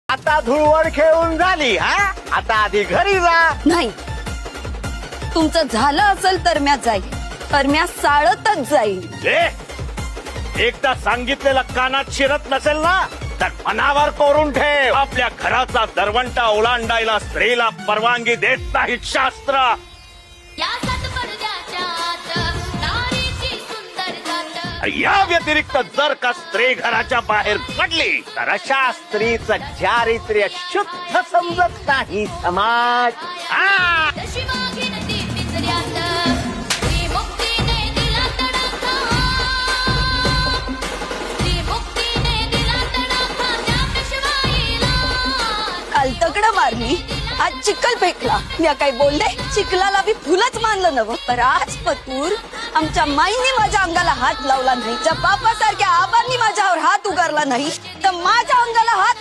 आता धुळवड खेळून झाली हा, आता आधी घरी जा. नाही, तुमचं झालं असेल तर म्या जाईल, तर म्या साळतच जाईल. एकदा सांगितलेलं कानात शिरत नसेल ना तर मनावर कोरून ठेव. आपल्या घराचा दरवंटा ओलांडायला स्त्रीला परवानगी देत नाहीत शास्त्र. या व्यतिरिक्त जर का स्त्री घराच्या बाहेर पडली तर अशा स्त्रीचं चारित्र्य शुद्ध समजत नाही समाज. हा. काल तकडं मारली, आज चिखल फेकला. मी काय बोलले, चिखलाला बी फुलच मानलं नवं. तर आज पतूर आमच्या माईने माझ्या अंगाला हात लावला नाही, त्या बापासारख्या आबांनी माझ्यावर हात उगारला नाही, तर माझ्या अंगाला हात